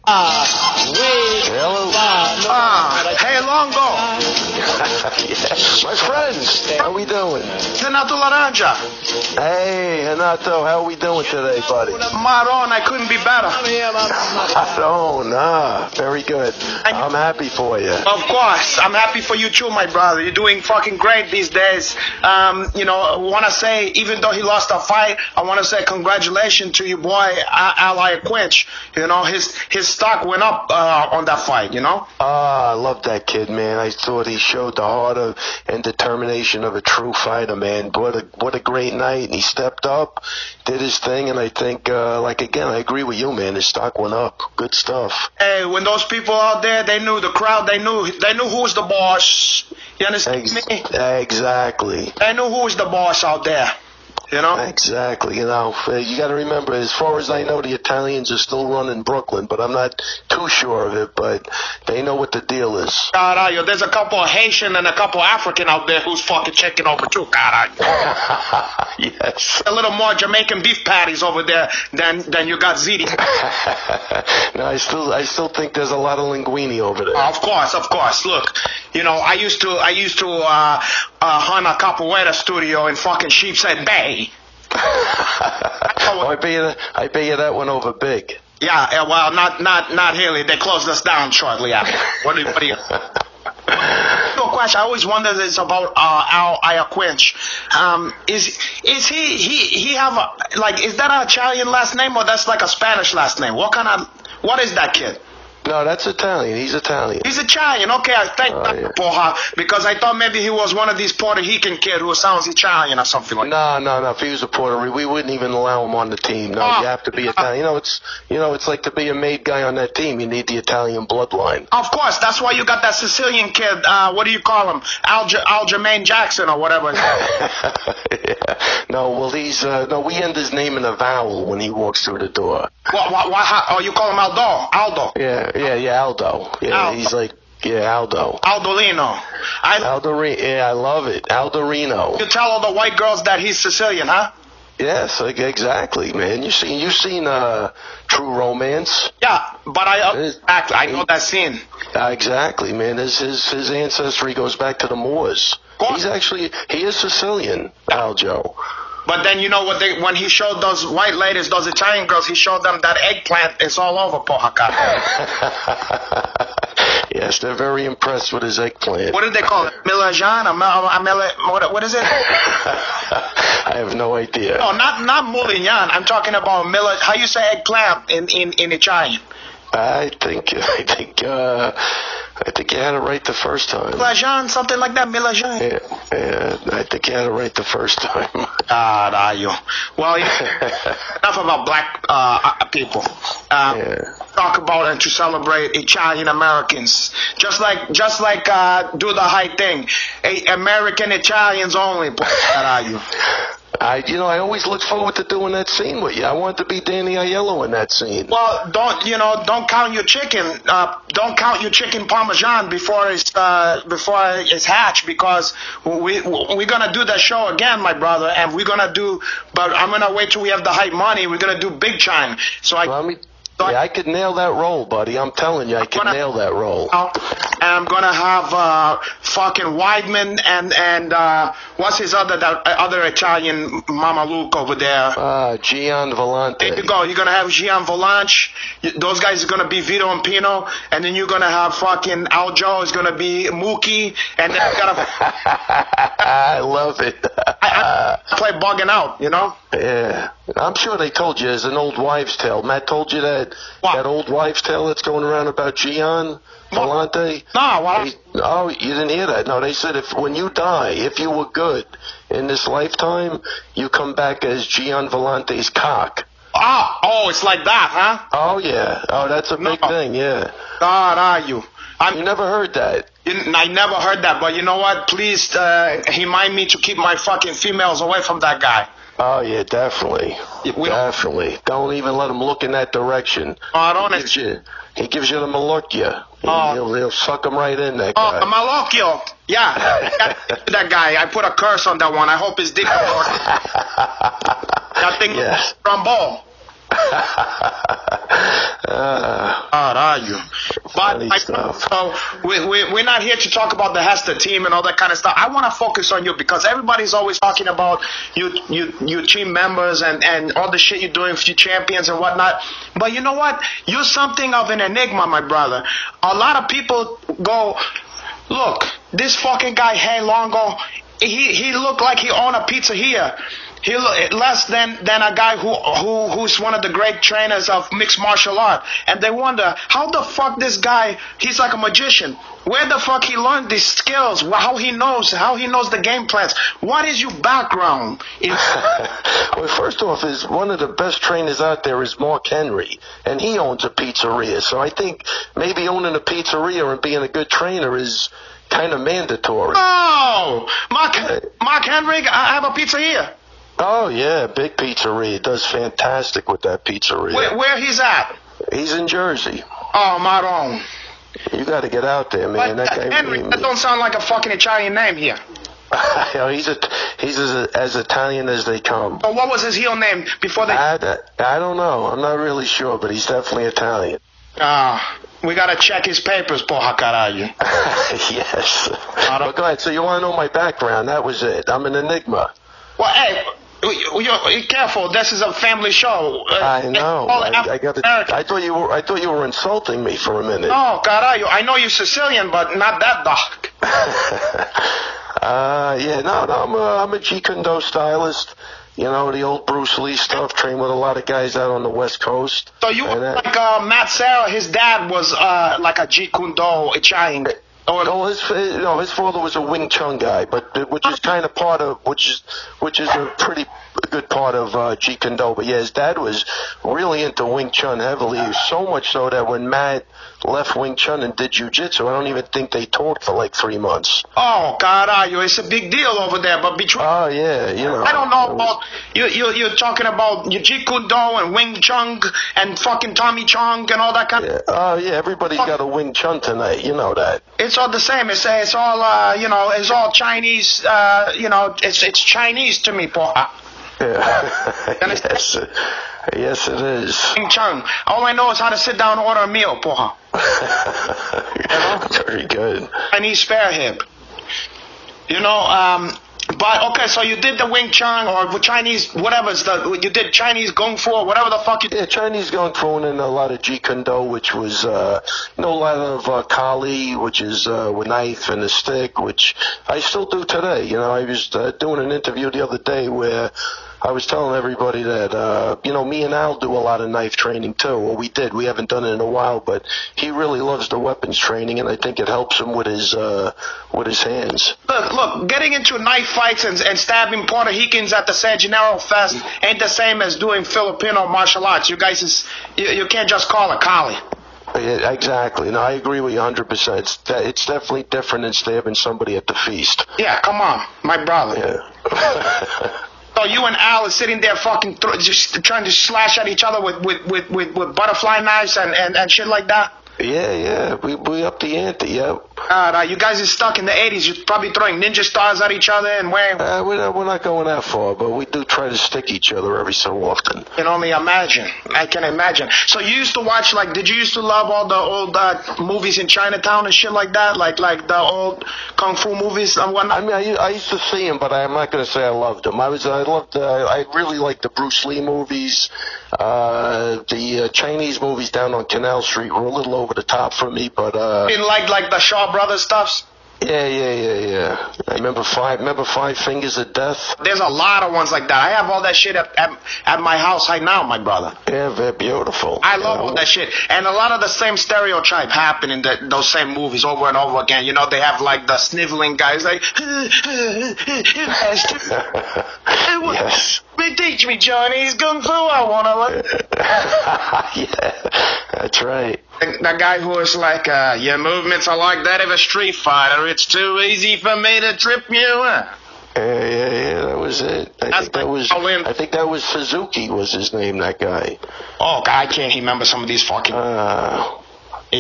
Hello. Hey, Longo. Yeah. My friends, how we doing? Renato Laranja. Hey, Renato, how we doing today, buddy? Maron, I couldn't be better. Very good. I'm happy for you. Of course, I'm happy for you too, my brother. You're doing fucking great these days. I want to say, even though he lost a fight, I want to say congratulations to your boy, Ally Quinch. You know, his stock went up on that fight, you know? I love that kid, man. I thought he showed the heart and determination of a true fighter, man. What a great night. And he stepped up, did his thing, and I think, again, I agree with you, man. His stock went up. Good stuff. Hey, when those people out there, they knew the crowd, they knew who was the boss. You understand me? Exactly. They knew who was the boss out there. You know? Exactly. You got to remember, as far as I know, the Italians are still running Brooklyn, but I'm not too sure of it, but they know what the deal is. Caralho, there's a couple of Haitian and a couple of African out there who's fucking checking over too, caralho. Yes. A little more Jamaican beef patties over there than you got ziti. No, I still think there's a lot of linguine over there. Of course. Look, I used to hunt a capoeira studio in fucking Sheepshead Bay. I bet you that went over big. Yeah, well, not really. They closed us down shortly after. What do you? No question. I always wondered this about Al Iaquinch. Is he have is that an Italian last name or that's like a Spanish last name? What is that kid? No, that's Italian. He's Italian. He's Italian. Okay, I thank that for her because I thought maybe he was one of these Puerto Rican kid who sounds Italian or something like that. No. If he was a Puerto Rican, we wouldn't even allow him on the team. No, you have to be Italian. It's like to be a made guy on that team. You need the Italian bloodline. Of course, that's why you got that Sicilian kid. What do you call him? Aljamain Jackson or whatever. Yeah. No, well, we end his name in a vowel when he walks through the door. Oh, you call him Aldo? Yeah, Aldo. Yeah, Aldo. He's like, Aldo. Aldolino. I love it. Aldorino. You tell all the white girls that he's Sicilian, huh? Yes, exactly, man. You've seen True Romance? Yeah, but I know that scene. Exactly, man. His ancestry goes back to the Moors. He is Sicilian, Aljo. But then when he showed those white ladies, those Italian girls, he showed them that eggplant is all over Pojaca. Yes, they're very impressed with his eggplant. What did they call it? Milajan? What is it? I have no idea. No, not Moulignan. I'm talking about how you say eggplant in Italian? I think you had it right the first time. Milajan, something like that. Milajan. Yeah, I think you had it right the first time. Well, enough about black people. Talk about and to celebrate Italian Americans. Just like do the high thing. American Italians only. I always look forward to doing that scene with you. I want to be Danny Aiello in that scene. Well, don't count your chicken. Don't count your chicken parmesan before it's hatched, because we're gonna do that show again, my brother, and but I'm gonna wait till we have the hype money. We're gonna do big time. I could nail that role, buddy. I'm telling you, I could nail that role. And I'm gonna have fucking Weidman and what's his other Italian Mama Luke over there? Gian Volante. There you go. You're gonna have Gian Volante. Those guys are gonna be Vito and Pino, and then you're gonna have fucking Aljo is gonna be Mookie, and then you're gonna. I love it. I play bugging out, Yeah, I'm sure they told you as an old wives' tale. Matt told you that old wives' tale that's going around about Gian Volante. No, you didn't hear that? No, they said when you die, if you were good in this lifetime, you come back as Gian Volante's cock. Oh, it's like that, huh? Oh yeah. Oh, that's a big thing. Yeah. God, are you? You never heard that? I never heard that, but you know what? Please remind me to keep my fucking females away from that guy. Oh, yeah, definitely. Definitely. Don't even let him look in that direction. He gives you the malocchio. He'll suck him right in, that guy. Oh, malocchio. Yeah. That guy. I put a curse on that one. I hope his dick works. That thing is from ball. caralho. But Funny stuff. so we're not here to talk about the Hester team and all that kind of stuff. I want to focus on you because everybody's always talking about you team members and all the shit you're doing for your champions and whatnot. But you know what? You're something of an enigma, my brother. A lot of people go, look, this fucking guy, Hey Longo, he looked like he owned a pizzeria. He look less than a guy who's one of the great trainers of mixed martial art. And they wonder, how the fuck this guy, he's like a magician. Where the fuck he learned these skills? How he knows the game plans? What is your background? Well, first off, is one of the best trainers out there is Mark Henry, and he owns a pizzeria. So I think maybe owning a pizzeria and being a good trainer is kind of mandatory. Oh, Mark Henry, I have a pizzeria. Oh, yeah, big pizzeria. Does fantastic with that pizzeria. Where he's at? He's in Jersey. Oh, Maron. You got to get out there, man. But Henry, that don't sound like a fucking Italian name here. You know, he's as Italian as they come. Oh, what was his heel name before they... I don't know. I'm not really sure, but he's definitely Italian. We got to check his papers, porra caralho. Yes. But go ahead. So you want to know my background? That was it. I'm an enigma. Well, hey... You're careful. This is a family show. I know. I thought you were insulting me for a minute. No, caralho. I know you're Sicilian, but not that dark. Yeah, no, I'm a Jeet Kune Do stylist. You know, the old Bruce Lee stuff. Trained with a lot of guys out on the West Coast. So you were like Matt Serra. His dad was like a Jeet Kune Do Italian. No, his father was a Wing Chun guy, but which is kind of part of which is a pretty good part of Jeet Kune Do. But yeah, his dad was really into Wing Chun heavily, so much so that when Matt left Wing Chun and did Jiu-Jitsu, I don't even think they talked for like 3 months. Oh, caralho, it's a big deal over there. But between yeah, you know, I don't know about you're talking about your Jeet Kune Do and Wing Chun and fucking Tommy Chong and all that kind of. Oh yeah, everybody's got a Wing Chun tonight. You know that. It's all the same. It's all it's all Chinese. It's Chinese to me, porra. Yeah. Yes, it is. Wing Chun. All I know is how to sit down and order a meal, porra. Very good. Chinese spare hip. But okay, so you did the Wing Chun or Chinese, you did Chinese Kung Fu or whatever the fuck you did. Yeah, Chinese Kung Fu and a lot of Jeet Kune Do, which was, a lot of Kali, which is a knife and a stick, which I still do today. You know, I was doing an interview the other day where I was telling everybody that, me and Al do a lot of knife training too. Well, we did. We haven't done it in a while, but he really loves the weapons training, and I think it helps him with his hands. Look, getting into knife fights and stabbing Puerto Ricans at the San Gennaro Fest ain't the same as doing Filipino martial arts. You guys you can't just call it Kali. Yeah, exactly. No, I agree with you 100%. It's definitely different than stabbing somebody at the feast. Yeah, come on, my brother. Yeah. So you and Al are sitting there fucking just trying to slash at each other with butterfly knives and shit like that? Yeah. We up the ante, yeah. You guys are stuck in the 80s. You're probably throwing ninja stars at each other and wearing... We're not going that far, but we do try to stick each other every so often. I can only imagine. I can imagine. So you used to watch, did you used to love all the old movies in Chinatown and shit like that? Like the old Kung Fu movies and whatnot? I mean, I used to see them, but I'm not going to say I loved them. I really liked the Bruce Lee movies. The Chinese movies down on Canal Street were a little over the top for me, but... You didn't like the Shaw Brothers stuffs? Yeah. I remember Five Fingers of Death. There's a lot of ones like that. I have all that shit at my house right now, my brother. Yeah, they're beautiful. I love all that shit. And a lot of the same stereotype happen in those same movies over and over again. You know, they have like the sniveling guys like, yes. Teach me Chinese Kung Fu, I want to learn. Yeah, that's right. The guy who was like, your movements are like that of a street fighter. It's too easy for me to trip you up. Yeah, that was it. I think that was Suzuki was his name, that guy. Oh, God, I can't remember some of these fucking...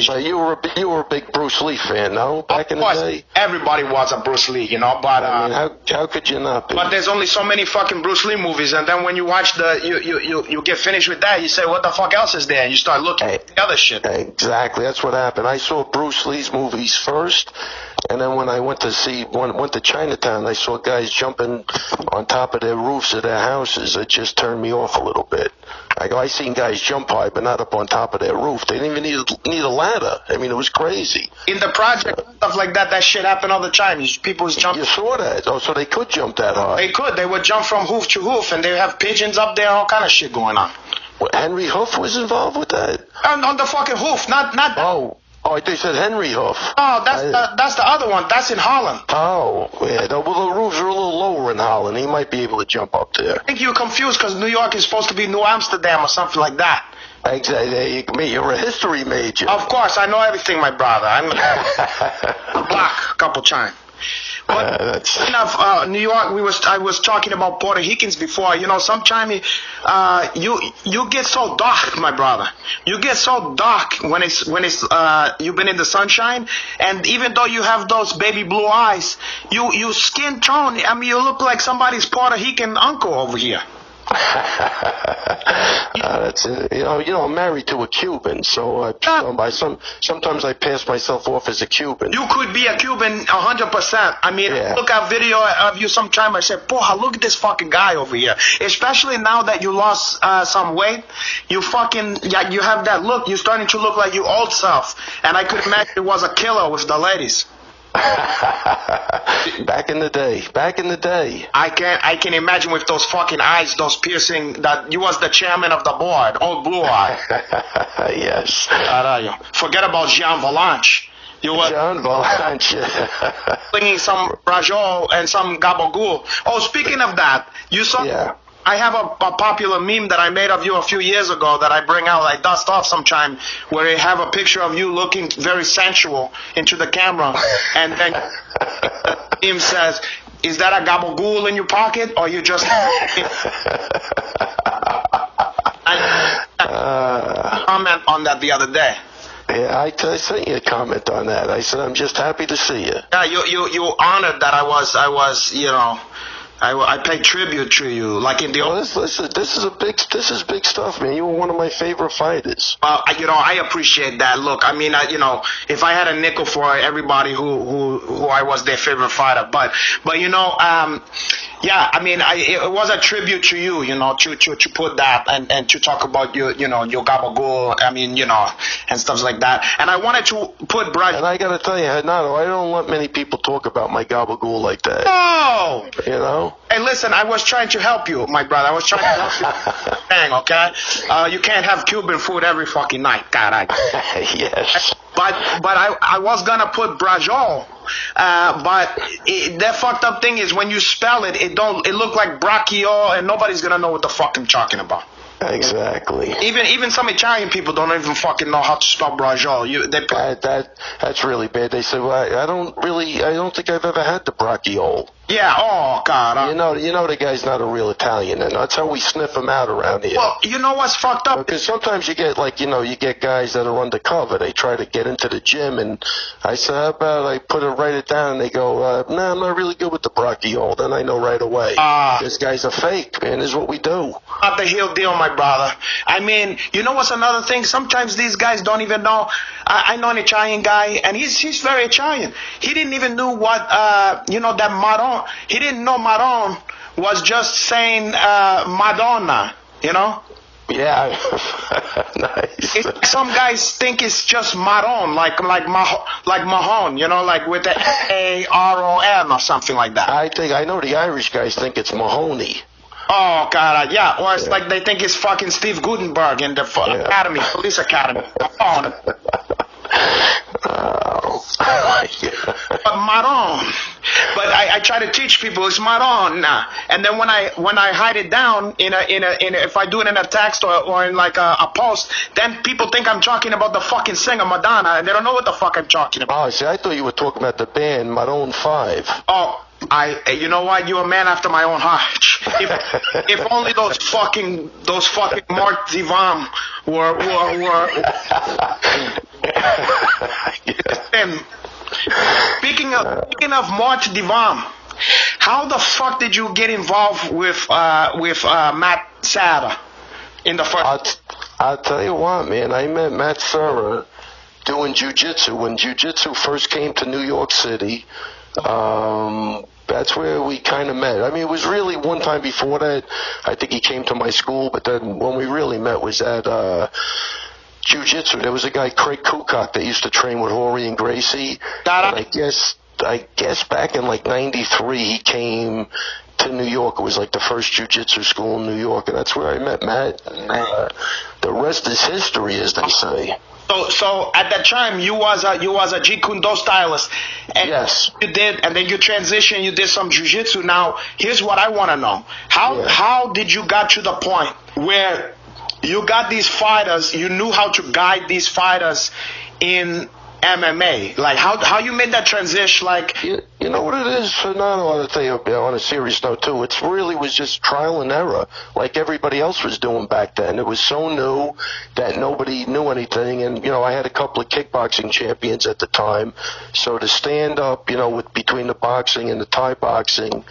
So you were a big Bruce Lee fan, no? Back in the day? Everybody was a Bruce Lee, you know, but I mean, how could you not be? But there's only so many fucking Bruce Lee movies, and then when you watch you get finished with that, you say, what the fuck else is there? And you start looking at the other shit. Exactly, that's what happened. I saw Bruce Lee's movies first, and then when I went to Chinatown, I saw guys jumping on top of their roofs of their houses. It just turned me off a little bit. I seen guys jump high, but not up on top of their roof. They didn't even need a ladder. I mean, it was crazy. In the project, stuff like that, that shit happened all the time. People was jumping. You saw that? Oh, so they could jump that high. They could. They would jump from hoof to hoof, and they have pigeons up there, all kind of shit going on. What, Henry Hoof was involved with that? On the fucking hoof, not. Oh, they said Henry Hoof. Oh, that's the other one. That's in Holland. Oh, yeah. The roofs are a little lower in Holland. He might be able to jump up there. I think you're confused because New York is supposed to be New Amsterdam or something like that. Exactly. You're a history major. Of course, I know everything, my brother. I'm black a couple times. But New York, I was talking about Puerto Ricans before. You know, sometimes you get so dark, my brother. You get so dark when it's you've been in the sunshine, and even though you have those baby blue eyes, you skin tone. I mean, you look like somebody's Puerto Rican uncle over here. That's I'm married to a Cuban, so sometimes I pass myself off as a Cuban. You could be a Cuban 100%. I mean, Look at video of you sometime. I said, "Porra, look at this fucking guy over here." Especially now that you lost some weight, you have that look. You're starting to look like your old self, and I could imagine it was a killer with the ladies. Back in the day. I can imagine with those fucking eyes, those piercing, that you was the chairman of the board, old blue eye. Yes. Forget about Jean Valanche. You were Jean Valanche. bringing some brajol and some gabagool. Oh, speaking of that, you saw. Yeah. I have a popular meme that I made of you a few years ago that I bring out, I dust off sometime, where I have a picture of you looking very sensual into the camera, and then the meme says, "Is that a gabagool in your pocket, or you just?" Comment on that the other day. Yeah, I sent you a comment on that. I said, "I'm just happy to see you." Yeah, you honored that I was, I paid tribute to you, like in the old. This is big stuff, man. You were one of my favorite fighters. Well, I appreciate that. Look, I mean, if I had a nickel for everybody who I was their favorite fighter, but yeah, I mean, it was a tribute to you, to put that and to talk about your gabagool, I mean, and stuff like that. And I wanted to put Brad. And I gotta tell you, Renato, I don't let many people talk about my gabagool like that. Oh! Hey, listen, I was trying to help you, my brother. I was trying to help you. Dang, okay? You can't have Cuban food every fucking night. God, yes. But I was gonna put brajol, but that fucked up thing is when you spell it, it look like brachio, and nobody's gonna know what the fuck I'm talking about. Exactly. Even some Italian people don't even fucking know how to spell brajol. That's really bad. They say, well, I don't think I've ever had the brachiole. Yeah. Oh God. You know the guy's not a real Italian, and that's how we sniff him out around here. Well, you know what's fucked up? Because sometimes you get you get guys that are undercover. They try to get into the gym, and I say, how about I write it down, and they go, no, I'm not really good with the brachiole. Then I know right away. This guy's a fake, man. This is what we do. Not the real deal, my brother. I mean, you know what's another thing? Sometimes these guys don't even know. I know an Italian guy, and he's very Italian. He didn't even know what that Maron. He didn't know Maron was just saying Madonna. Yeah. Nice. Some guys think it's just Maron, like Mahon, like with the Aron or something like that. I know the Irish guys think it's Mahoney. Oh God, yeah. Or it's like they think it's fucking Steve Gutenberg in the Academy, Police Academy. But Maron. But I try to teach people it's Maron, and then when I hide it down if I do it in a text or in like a post, then people think I'm talking about the fucking singer Madonna, and they don't know what the fuck I'm talking about. Oh, see, I thought you were talking about the band Maroon 5. Oh. You know what? You're a man after my own heart. If only those fucking Mark Divam were And speaking of Mort Divam, how the fuck did you get involved with Matt Serra in the first? I'll tell you what, man. I met Matt Serra doing Jiu-Jitsu when Jiu-Jitsu first came to New York City. That's where we kind of met. I mean, it was really one time before that. I think he came to my school, but then when we really met was at Jiu-Jitsu. There was a guy, Craig Kukak, that used to train with Horry and Gracie. And I guess back in like '93 he came to New York. It was like the first Jiu-Jitsu school in New York, and that's where I met Matt. And the rest is history, as they say. So at that time you was a Jeet Kune Do stylist. And yes. You did, and then you transitioned. You did some Jiu-Jitsu. Now here's what I want to know: how did you got to the point where you got these fighters? You knew how to guide these fighters in MMA. Like how you made that transition? Like you know what it is, Fernando. I want to tell you on a serious note too. It really was just trial and error, like everybody else was doing back then. It was so new that nobody knew anything, and I had a couple of kickboxing champions at the time. So to stand up, with between the boxing and the Thai boxing,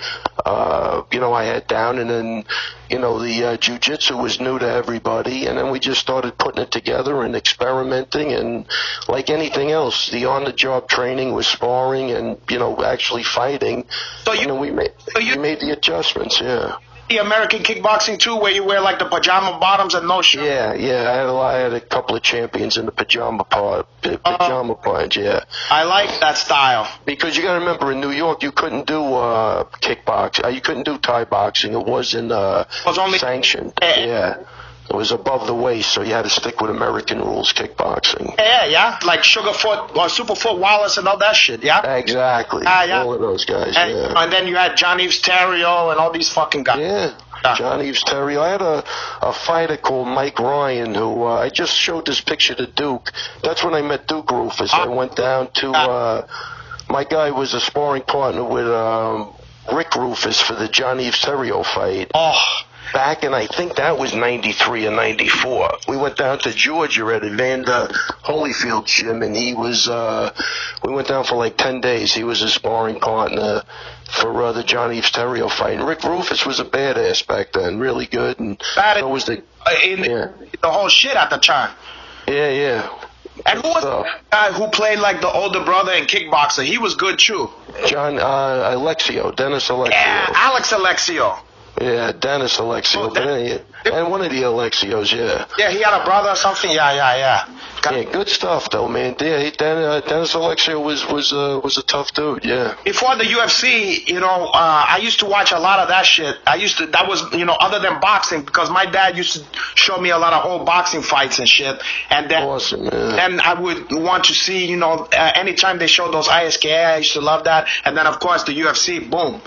I had down, and then the Jiu-Jitsu was new to everybody, and then we just started putting it together and experimenting, and like anything else, the on-the-job training was sparring and actually fighting. So we made the adjustments. Yeah. The American kickboxing too, where you wear like the pajama bottoms and no shirt. Yeah. I had a couple of champions in the pajama part. Yeah. I like that style. Because you got to remember, in New York, you couldn't do kickboxing. You couldn't do Thai boxing. It wasn't only sanctioned. Yeah. It was above the waist, so you had to stick with American rules kickboxing. Yeah. Like Sugarfoot or Superfoot Wallace and all that shit, yeah? Exactly. All of those guys, And then you had John Yves Terrio and all these fucking guys. Yeah. John Yves Terrio. I had a fighter called Mike Ryan who I just showed this picture to Duke. That's when I met Duke Rufus. I went down to my guy was a sparring partner with Rick Rufus for the John Yves Terrio fight. Back in, I think that was 93 or 94. We went down to Georgia at Evander Holyfield's gym, and he was, we went down for like 10 days. He was a sparring partner for the John Yves Terrio fight. And Rick Rufus was a badass back then, really good. And so was the whole shit at the time. Yeah. And who was the guy who played like the older brother in kickboxer? He was good too. Dennis Alexio. Yeah, Alex Alexio. Yeah, Dennis Alexio. And one of the Alexios, yeah. Yeah, he had a brother or something. Yeah. Yeah, good stuff though, man. Yeah, Dennis Alexio was a tough dude. Yeah. Before the UFC, I used to watch a lot of that shit. That was other than boxing, because my dad used to show me a lot of old boxing fights and shit. And then, awesome, man. Then I would want to see, anytime they showed those ISKA, I used to love that. And then of course the UFC, boom,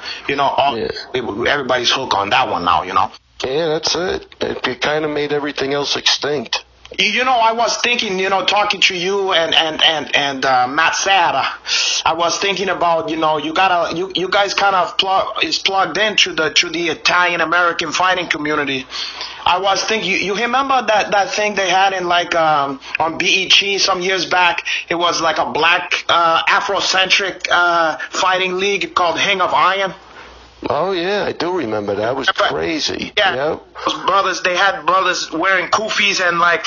everybody's hooked on that one now, Yeah, that's it. It kind of made everything else extinct. I was thinking, talking to you and Matt Serra, I was thinking about, you guys kind of plugged into the Italian American fighting community. I was thinking, you remember that thing they had in like on BET some years back? It was like a black Afrocentric fighting league called Ring of Iron. Oh yeah, I do remember that. It was crazy. Yeah. Yep. They had brothers wearing kufis and like.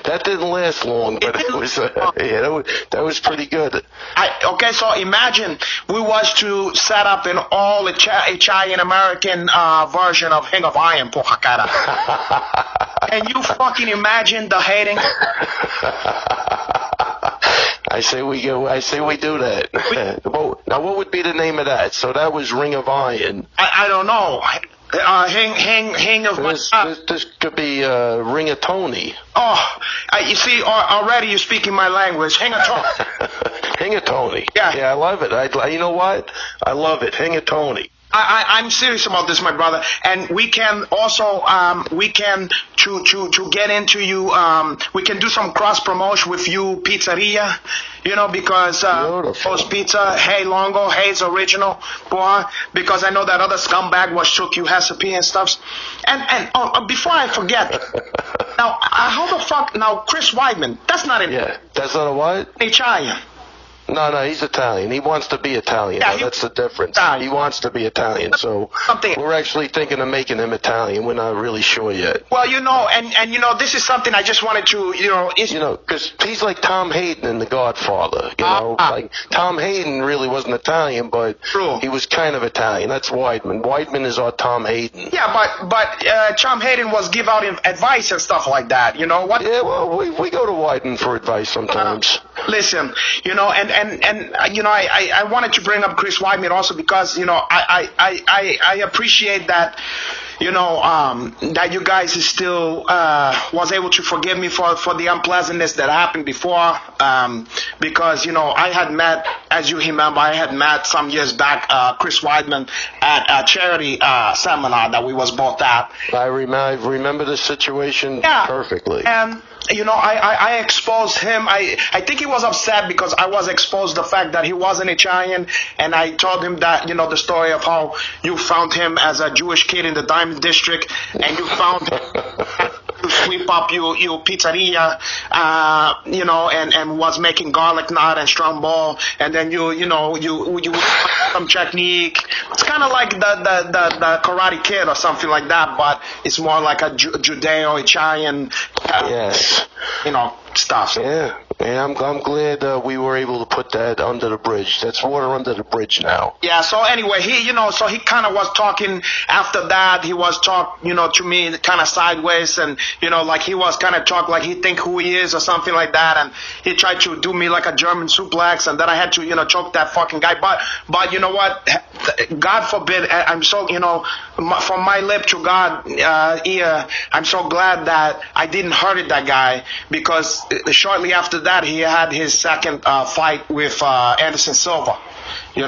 That didn't last long, but it was that was pretty good. So imagine we was to set up an all Italian American version of Ring of Iron, porra cara. Can you fucking imagine the hating? I say we do that. Now, what would be the name of that? So that was Ring of Iron. I don't know. Hang of this could be Ring of Tony. You see, already you're speaking my language. Hang of Tony. Hang of Tony. Yeah, I love it. You know what? I love it. Hang of Tony. I'm serious about this, my brother, and we can also to get into you. We can do some cross promotion with you, pizzeria. Because Post Pizza, hey Longo, hey's original, boy. Because I know that other scumbag took you recipe and stuff. And before I forget, now how the fuck? Now, Chris Weidman, that's not an that's not a what? Italian. No, he's Italian. He wants to be Italian. Yeah, that's the difference. Italian. He wants to be Italian, so we're actually thinking of making him Italian. We're not really sure yet. Well, and this is something I just wanted to, because he's like Tom Hayden in The Godfather. Like Tom Hayden really wasn't Italian, but he was kind of Italian. That's Weidman. Weidman is our Tom Hayden. Yeah, but Tom Hayden was give out advice and stuff like that. You know what? Yeah, well, we go to Weidman for advice sometimes. Listen, I wanted to bring up Chris Weidman also because I appreciate that. That you guys still was able to forgive me for the unpleasantness that happened before, because I had met, as you remember, some years back Chris Weidman at a charity seminar that we was both at. I remember the situation perfectly. And I exposed him. I think he was upset because I was exposed the fact that he was an Italian, and I told him that the story of how you found him as a Jewish kid in the Diamond District, and you found him to sweep up your pizzeria, and was making garlic knot and strong ball, and then you some technique. It's kind of like the Karate Kid or something like that, but it's more like a Judeo-Italian. Stuff. Yeah, I'm glad we were able to put that under the bridge. That's water under the bridge now. Yeah. So anyway, he kind of was talking after that. He was to me kind of sideways, and like he was kind of talk like he think who he is or something like that, and he tried to do me like a German suplex, and then I had to choke that fucking guy. But you know what? God forbid. I'm so from my lip to God ear. I'm so glad that I didn't hurt that guy, because shortly after that he had his second fight with Anderson Silva. Yeah,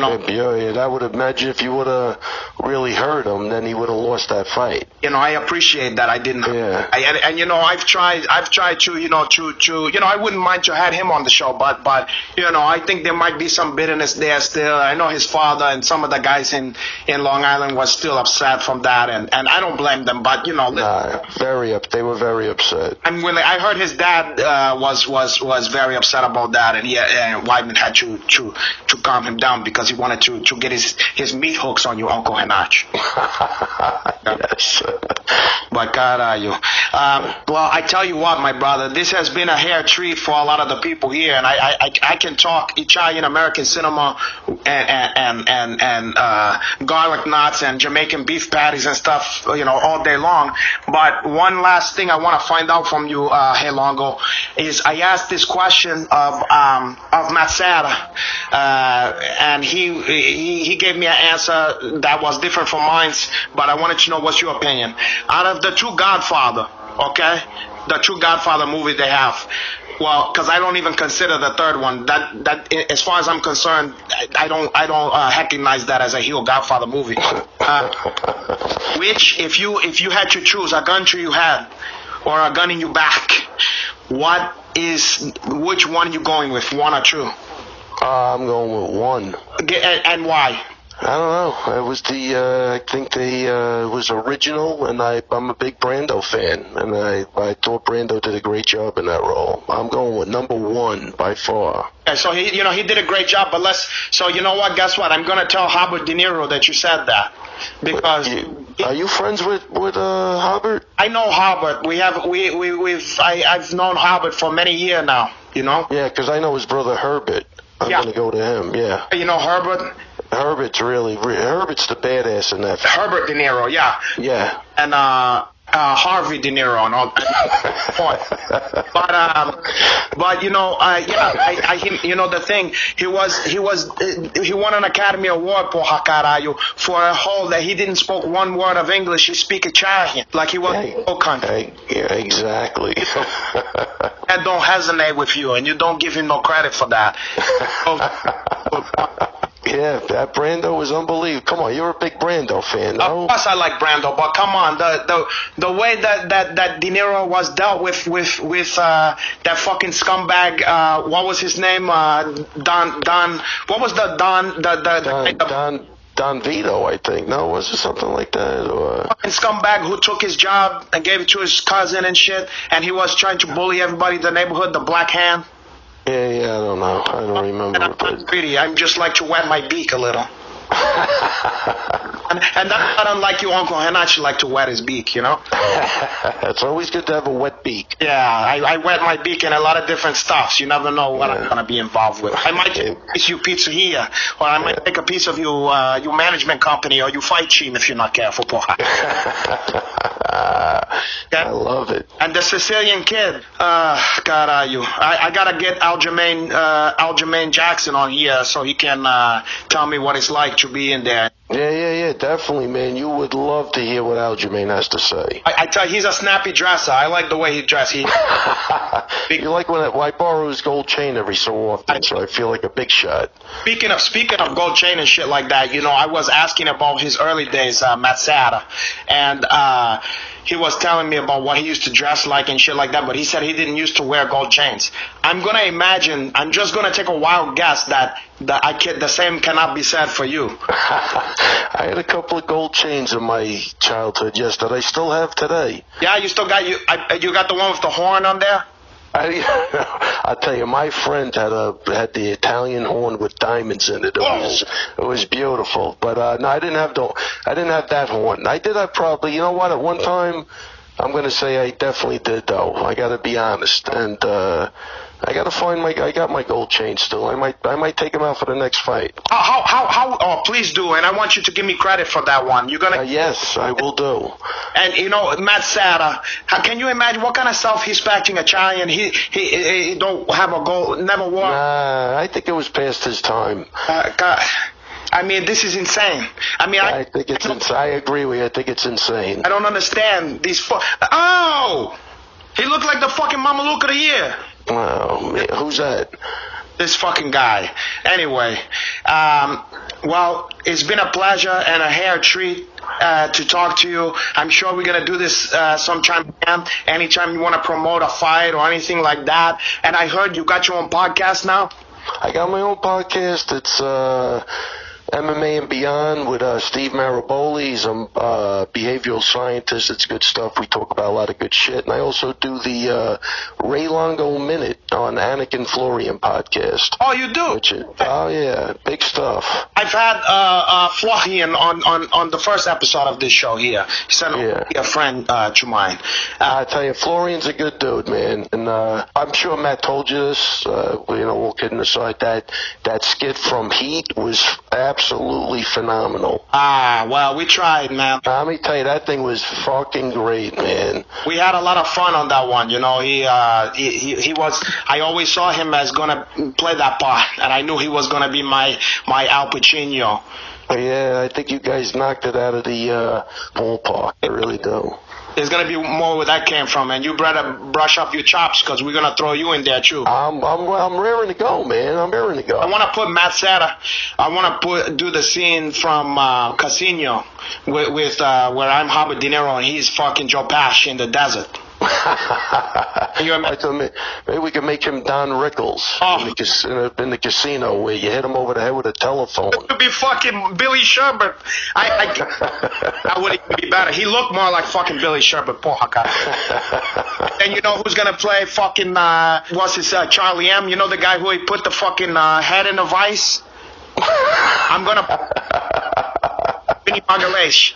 I would imagine if you would have really hurt him, then he would have lost that fight. I appreciate that I didn't. Yeah. I've tried to I wouldn't mind to have him on the show, but I think there might be some bitterness there still. I know his father and some of the guys in Long Island was still upset from that, and I don't blame them, but they were very upset. And when I heard his dad was very upset about that, and Weidman had to calm him down because he wanted to get his meat hooks on you, Uncle Hanach. Yes. But God, well, I tell you what, my brother, this has been a hair treat for a lot of the people here, and I can talk Italian American cinema and garlic knots and Jamaican beef patties and stuff, all day long. But one last thing I want to find out from you, hey Longo, is I asked this question of Matt Serra, and he gave me an answer that was different from mine, but I wanted to know what's your opinion. Out of the two Godfather, the two Godfather movies they have, well, because I don't even consider the third one. That as far as I'm concerned, I don't recognize that as a heel Godfather movie. Which, if you had to choose a gun to you head or a gun in your back, which one are you going with, one or two? I'm going with one. And why? I don't know. It was I think it was original, and I'm a big Brando fan, and I thought Brando did a great job in that role. I'm going with number one by far. Okay, so he did a great job, but so you know what? Guess what? I'm gonna tell Robert De Niro that you said that, because are you friends with Robert? I know Robert. I've known Robert for many years now. Yeah, because I know his brother Herbert. I'm gonna go to him. Yeah. You know Herbert? Herbert's the badass in that film. Herbert De Niro, yeah. Yeah. And Harvey De Niro and all. But the thing, he won an Academy Award porra caralho for a whole that he didn't speak one word of English. He speak Italian like he was in the whole country. Yeah, exactly. That don't resonate with you, and you don't give him no credit for that. Yeah, that Brando was unbelievable. Come on, you're a big Brando fan, no? Of course I like Brando, but come on, the way that De Niro was dealt with that fucking scumbag, what was his name? Don. What was the Don? Don Vito, I think. No, was it something like that? Or Fucking scumbag who took his job and gave it to his cousin and shit, and he was trying to bully everybody in the neighborhood, the Black Hand. yeah, I don't know. I don't remember. And I'm not greedy. I just like to wet my beak a little. and not unlike you, Uncle Henachi like to wet his beak, you know? It's always good to have a wet beak. Yeah, I wet my beak in a lot of different stuffs. You never know what I'm going to be involved with. I might take a piece of you pizza here, or I might take a piece of you management company, or you fight team if you're not careful, porra. I love it. And the Sicilian kid, caralho. I got to get Aljamain Jackson on here so he can tell me what it's like to be in there. Yeah, definitely, man. You would love to hear what Aljamain has to say. I tell you, he's a snappy dresser. I like the way he dresses. You like when I borrow his gold chain every so often, so I feel like a big shot. Speaking of gold chain and shit like that, you know, I was asking about his early days, Matsara, and he was telling me about what he used to dress like and shit like that, but he said he didn't used to wear gold chains. I'm just gonna take a wild guess that the same cannot be said for you. I had a couple of gold chains in my childhood, yes, that I still have today. Yeah, you still got you got the one with the horn on there? I'll tell you, my friend had the Italian horn with diamonds in it. It was beautiful. But no, I didn't have that horn. I did have probably, you know what? At one time, I'm going to say I definitely did though. I got to be honest, and I got to find I got my gold chain still. I might take him out for the next fight. How? Oh, please do, and I want you to give me credit for that one. You're gonna. Yes, I will do. And you know, Matt Sada, can you imagine what kind of self-respecting Italian he don't have a gold, never wore? Nah, I think it was past his time. God. I mean, this is insane. I think it's insane. I agree with you. I think it's insane. I don't understand these. He looked like the fucking Mameluke of the year. Oh, man. Who's that? This fucking guy. Anyway, well, it's been a pleasure and a hair treat to talk to you. I'm sure we're going to do this sometime again. Anytime you want to promote a fight or anything like that. And I heard you got your own podcast now. I got my own podcast. It's MMA and Beyond with Steve Maraboli. He's a behavioral scientist. It's good stuff. We talk about a lot of good shit. And I also do the Ray Longo Minute on Anakin Florian podcast. Oh, you do? Oh, yeah. Big stuff. I've had Florian on the first episode of this show here. He sent a friend to mine. I tell you, Florian's a good dude, man. And I'm sure Matt told you this. All kidding aside, that skit from Heat was absolutely phenomenal. Well, we tried, man. Let me tell you, that thing was fucking great, man. We had a lot of fun on that one. You know, he was. I always saw him as gonna play that part, and I knew he was gonna be my Al Pacino. Yeah, I think you guys knocked it out of the ballpark. I really do. There's going to be more where that came from, and you better brush up your chops because we're going to throw you in there, too. I'm raring to go, man. I'm raring to go. I want to put Matt Sada. I want to do the scene from Casino with where I'm Robert De Niro and he's fucking Joe Pesci in the desert. Maybe we can make him Don Rickles in the casino where you hit him over the head with a telephone. It would be fucking Billy Sherbert. That would even be better. He looked more like fucking Billy Sherbert. And you know who's gonna play fucking Charlie M? You know the guy who he put the fucking head in a vice? I'm gonna Vinny Magalesh.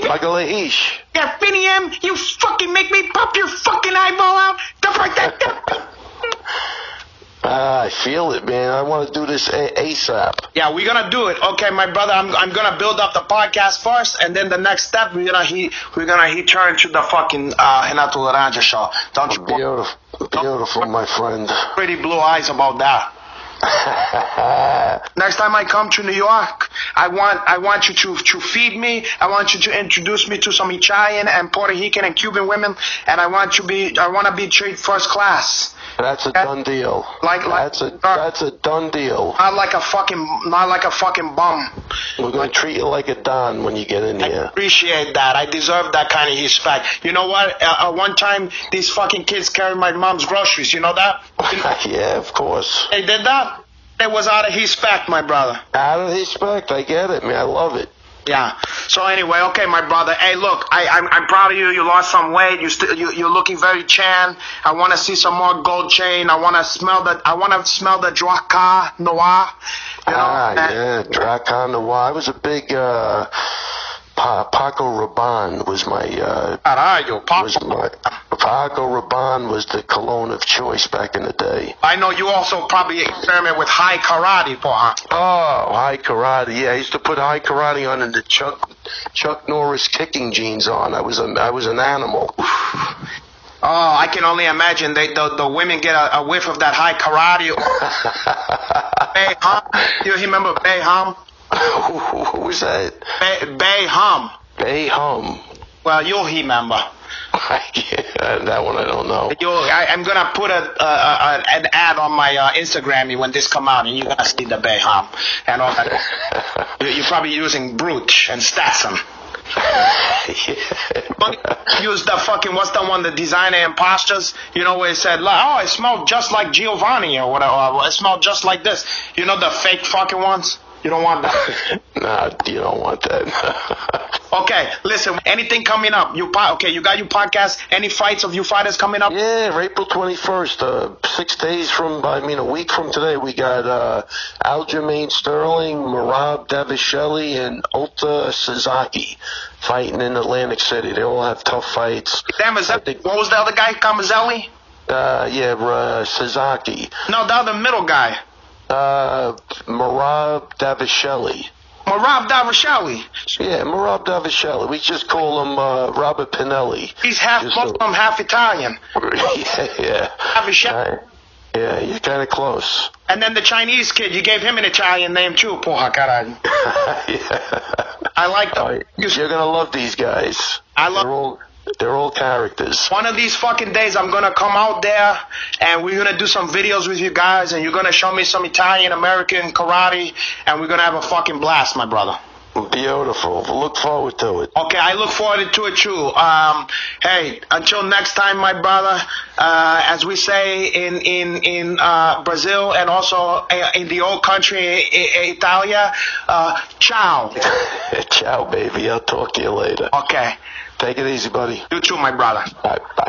Magalesh. Yeah, Vinny M, you fucking make me pop your fucking eyeball out. Stuff like that. I feel it, man. I want to do this ASAP. Yeah, we're gonna do it. Okay, my brother. I'm gonna build up the podcast first, and then the next step we're gonna turn to the fucking Renato Laranja show. Don't you? Beautiful, my friend. Pretty blue eyes about that. Next time I come to New York, I want you to feed me. I want you to introduce me to some Italian and Puerto Rican and Cuban women, and I want to be treated first class. That's a done deal. That's a done deal. Not like a fucking bum. We're gonna treat you like a don when you get in here. I appreciate that. I deserve that kind of respect. You know what? One time these fucking kids carried my mom's groceries. You know that? Yeah, of course. They did that. It was out of respect, my brother. Out of respect, I get it, man. I love it. Yeah. So anyway, okay, my brother. Hey, look, I'm proud of you. You lost some weight. You're looking very chan. I want to see some more gold chain. I want to smell the Draca Noir. You know? Yeah, Draca Noir. I was a big Paco Rabanne was my Paco Rabanne was the cologne of choice back in the day. I know you also probably experiment with high karate, porra. Oh, high karate. Yeah, I used to put high karate on and the Chuck Norris kicking jeans on. I was an animal. Oh, I can only imagine the women get a whiff of that high karate. Bay Hum. You remember Bay Hum? Who was that? Bay Hum. Bay Hum. Well, you'll remember. That one I don't know. I'm gonna put an ad on my Instagram when this come out, and you're gonna see the Bay Hum and all that. You're probably using Brooch and Stetson. Use the fucking, what's the one, the designer impostures, you know, where it said, oh, it smelled just like Giovanni or whatever, or it smelled just like this, you know, the fake fucking ones. You don't want that. Nah, you don't want that. Okay, listen, anything coming up? You got your podcast, any fights of you fighters coming up? Yeah, April 21st, 6 days from, a week from today, we got Aljamain Sterling, Merab Davisheli, and Ota Sasaki fighting in Atlantic City. They all have tough fights. Damn, what was the other guy, Kamazelli? Sasaki. No, the other middle guy. Merab Davisheli. Merab Davisheli. Yeah, Merab Davisheli. We just call him Robert Pinelli. He's half Muslim, half Italian. Yeah. Davisheli. Yeah, you're kind of close. And then the Chinese kid, you gave him an Italian name too, porra caralho. Yeah. I like them. You're gonna love these guys. They're all characters. One of these fucking days, I'm going to come out there, and we're going to do some videos with you guys, and you're going to show me some Italian-American karate, and we're going to have a fucking blast, my brother. Beautiful. Look forward to it. Okay, I look forward to it, too. Hey, until next time, my brother, as we say in Brazil and also in the old country, Italia, ciao. Ciao, baby. I'll talk to you later. Okay. Take it easy, buddy. You too, my brother. All right, bye.